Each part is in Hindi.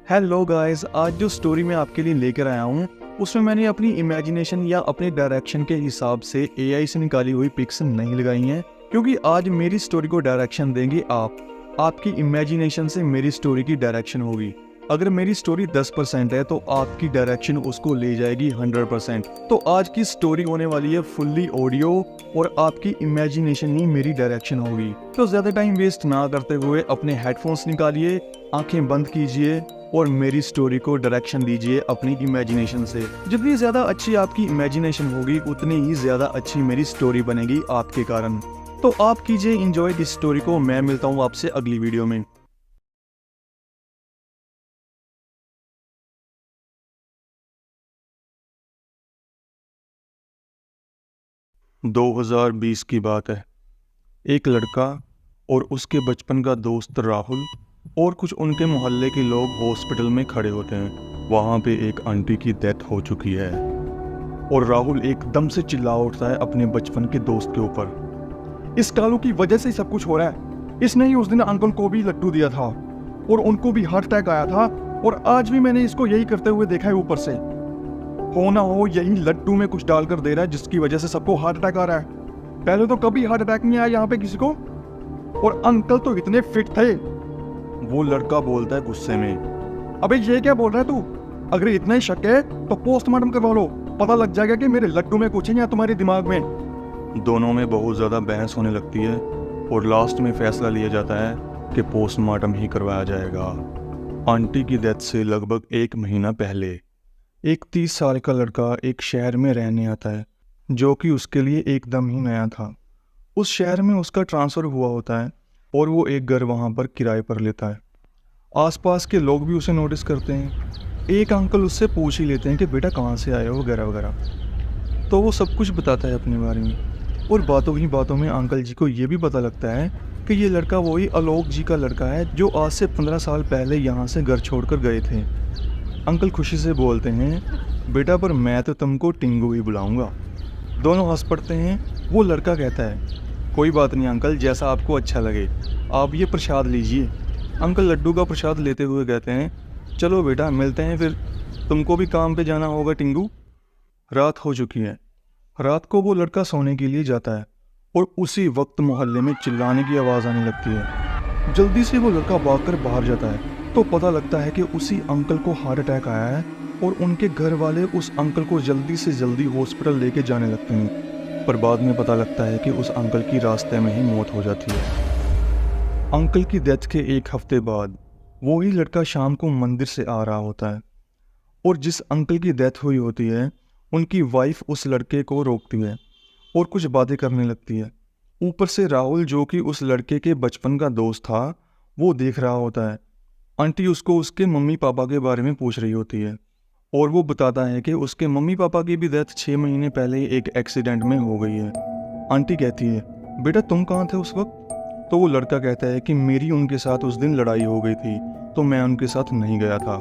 हेलो गाइस, आज जो स्टोरी मैं आपके लिए लेकर आया हूँ उसमें मैंने अपनी इमेजिनेशन या अपने डायरेक्शन के हिसाब से एआई से निकाली हुई पिक्स नहीं लगाई हैं, क्योंकि आज मेरी स्टोरी को डायरेक्शन देंगे आपकी इमेजिनेशन से मेरी स्टोरी की डायरेक्शन होगी। अगर मेरी स्टोरी 10% है तो आपकी डायरेक्शन उसको ले जाएगी 100%। तो आज की स्टोरी होने वाली है फुल्ली ऑडियो और आपकी इमेजिनेशन ही मेरी डायरेक्शन होगी। तो ज्यादा टाइम वेस्ट ना करते हुए अपने हेडफोन्स निकालिए, आंखें बंद कीजिए और मेरी स्टोरी को डायरेक्शन दीजिए अपनी इमेजिनेशन से। जितनी ज्यादा अच्छी आपकी इमेजिनेशन होगी उतनी ही ज्यादा अच्छी मेरी स्टोरी बनेगी आपके कारण। तो आप कीजिए एंजॉय इस स्टोरी को। मैं मिलता हूँ आपसे अगली वीडियो में। दो 2020 की बात है। एक लड़का और उसके बचपन का दोस्त राहुल और कुछ उनके मोहल्ले के लोग हॉस्पिटल में खड़े होते हैं। वहाँ पे एक आंटी की डेथ हो चुकी है और राहुल एकदम से चिल्ला उठता है अपने बचपन के दोस्त के ऊपर। इस कालू की वजह से ही सब कुछ हो रहा है। इसने ही उस दिन अंकल को भी लड्डू दिया था और उनको भी हार्ट अटैक आया था और आज भी मैंने इसको यही करते हुए देखा है। ऊपर से हो ना हो यही लड्डू में कुछ डालकर दे रहा है जिसकी वजह से सबको हार्ट अटैक आ रहा है। पहले तो कभी हार्ट अटैक नहीं आया यहाँ पे किसी को, और अंकल तो इतने फिट थे। वो लड़का बोलता है गुस्से में, अबे ये क्या बोल रहा है तू? अगर इतना ही शक है तो पोस्टमार्टम करवा लो, पता लग जाएगा कि मेरे लड्डू में कुछ है या तुम्हारे दिमाग में। दोनों में बहुत ज्यादा बहस होने लगती है और लास्ट में फैसला लिया जाता है कि पोस्टमार्टम ही करवाया जाएगा। आंटी की डेथ से लगभग 1 महीना पहले एक 30 साल का लड़का एक शहर में रहने आता है जो कि उसके लिए एकदम ही नया था। उस शहर में उसका ट्रांसफ़र हुआ होता है और वो एक घर वहाँ पर किराए पर लेता है। आसपास के लोग भी उसे नोटिस करते हैं। एक अंकल उससे पूछ ही लेते हैं कि बेटा कहाँ से आए हो वगैरह वगैरह। तो वो सब कुछ बताता है अपने बारे में और बातों ही बातों में अंकल जी को ये भी पता लगता है कि ये लड़का वही आलोक जी का लड़का है जो आज से 15 साल पहले यहाँ से घर छोड़कर गए थे। अंकल खुशी से बोलते हैं, बेटा पर मैं तो तुमको टिंगू ही बुलाऊंगा। दोनों हंस पड़ते हैं। वो लड़का कहता है, कोई बात नहीं अंकल, जैसा आपको अच्छा लगे, आप ये प्रसाद लीजिए। अंकल लड्डू का प्रसाद लेते हुए कहते हैं, चलो बेटा मिलते हैं फिर, तुमको भी काम पे जाना होगा टिंगू। रात हो चुकी है। रात को वो लड़का सोने के लिए जाता है और उसी वक्त मोहल्ले में चिल्लाने की आवाज़ आने लगती है। जल्दी से वो लड़का भागकर बाहर जाता है तो पता लगता है कि उसी अंकल को हार्ट अटैक आया है और उनके घर वाले उस अंकल को जल्दी से जल्दी हॉस्पिटल लेके जाने लगते हैं। पर बाद में पता लगता है कि उस अंकल की रास्ते में ही मौत हो जाती है। अंकल की डेथ के 1 हफ्ते बाद वही लड़का शाम को मंदिर से आ रहा होता है और जिस अंकल की डेथ हुई होती है उनकी वाइफ उस लड़के को रोकती है और कुछ बातें करने लगती है। ऊपर से राहुल जो कि उस लड़के के बचपन का दोस्त था वो देख रहा होता है। आंटी उसको उसके मम्मी पापा के बारे में पूछ रही होती है और वो बताता है कि उसके मम्मी पापा की भी डेथ 6 महीने पहले एक एक्सीडेंट में हो गई है। आंटी कहती है, बेटा तुम कहाँ थे उस वक्त? तो वो लड़का कहता है कि मेरी उनके साथ उस दिन लड़ाई हो गई थी तो मैं उनके साथ नहीं गया था।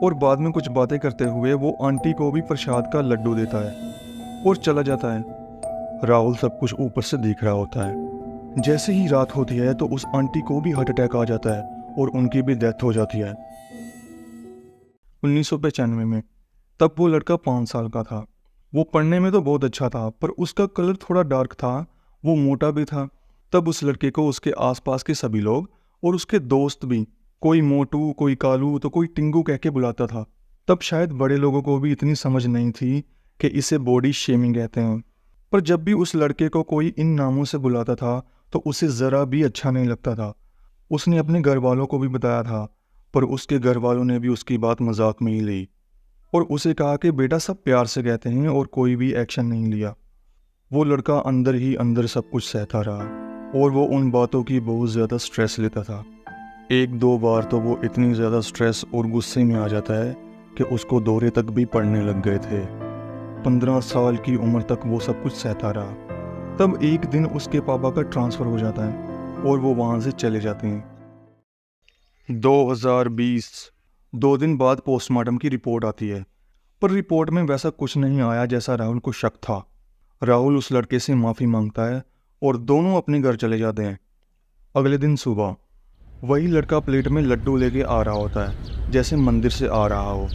और बाद में कुछ बातें करते हुए वो आंटी को भी प्रसाद का लड्डू देता है और चला जाता है। राहुल सब कुछ ऊपर से देख रहा होता है। जैसे ही रात होती है तो उस आंटी को भी हार्ट अटैक आ जाता है और उनकी भी डेथ हो जाती है 1995 में। तब वो लड़का 5 साल का था। वो पढ़ने में तो बहुत अच्छा था पर उसका कलर थोड़ा डार्क था, वो मोटा भी था। तब उस लड़के को उसके आसपास के सभी लोग और उसके दोस्त भी, कोई मोटू, कोई कालू तो कोई टिंगू कह के बुलाता था। तब शायद बड़े लोगों को भी इतनी समझ नहीं थी कि इसे बॉडी शेमिंग कहते हैं। पर जब भी उस लड़के को कोई इन नामों से बुलाता था तो उसे ज़रा भी अच्छा नहीं लगता था। उसने अपने घर वालों को भी बताया था पर उसके घर वालों ने भी उसकी बात मजाक में ही ली और उसे कहा कि बेटा सब प्यार से कहते हैं और कोई भी एक्शन नहीं लिया। वो लड़का अंदर ही अंदर सब कुछ सहता रहा और वो उन बातों की बहुत ज़्यादा स्ट्रेस लेता था। 1-2 बार तो वो इतनी ज़्यादा स्ट्रेस और गुस्से में आ जाता है कि उसको दौरे तक भी पड़ने लग गए थे। 15 साल की उम्र तक वो सब कुछ सहता रहा। तब एक दिन उसके पापा का ट्रांसफ़र हो जाता है और वो वहाँ से चले जाते हैं। 2020 2 दिन बाद पोस्टमार्टम की रिपोर्ट आती है पर रिपोर्ट में वैसा कुछ नहीं आया जैसा राहुल को शक था। राहुल उस लड़के से माफ़ी मांगता है और दोनों अपने घर चले जाते हैं। अगले दिन सुबह वही लड़का प्लेट में लड्डू लेके आ रहा होता है, जैसे मंदिर से आ रहा हो।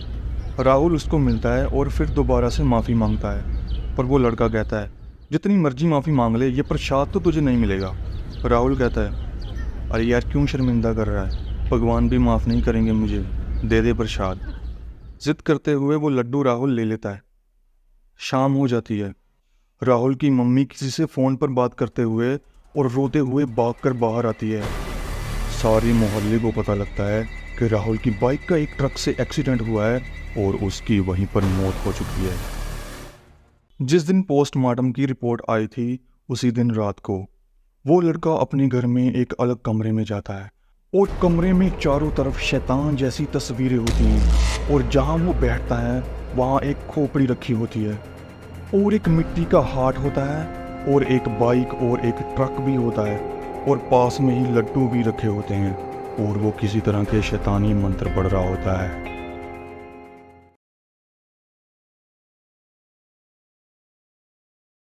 राहुल उसको मिलता है और फिर दोबारा से माफ़ी मांगता है, पर वो लड़का कहता है जितनी मर्जी माफ़ी मांग ले, ये प्रसाद तो तुझे नहीं मिलेगा। राहुल कहता है अरे यार क्यों शर्मिंदा कर रहा है, भगवान भी माफ़ नहीं करेंगे मुझे, दे दे प्रसाद। जिद करते हुए वो लड्डू राहुल ले लेता है। शाम हो जाती है। राहुल की मम्मी किसी से फ़ोन पर बात करते हुए और रोते हुए भागकर बाहर आती है। सारे मोहल्ले को पता लगता है कि राहुल की बाइक का एक ट्रक से एक्सीडेंट हुआ है और उसकी वहीं पर मौत हो चुकी है। जिस दिन पोस्टमार्टम की रिपोर्ट आई थी, उसी दिन रात को वो लड़का अपने घर में एक अलग कमरे में जाता है और कमरे में चारों तरफ शैतान जैसी तस्वीरें होती हैं और जहाँ वो बैठता है वहाँ एक खोपड़ी रखी होती है और एक मिट्टी का हाथ होता है और एक बाइक और एक ट्रक भी होता है और पास में ही लड्डू भी रखे होते हैं और वो किसी तरह के शैतानी मंत्र पढ़ रहा होता है।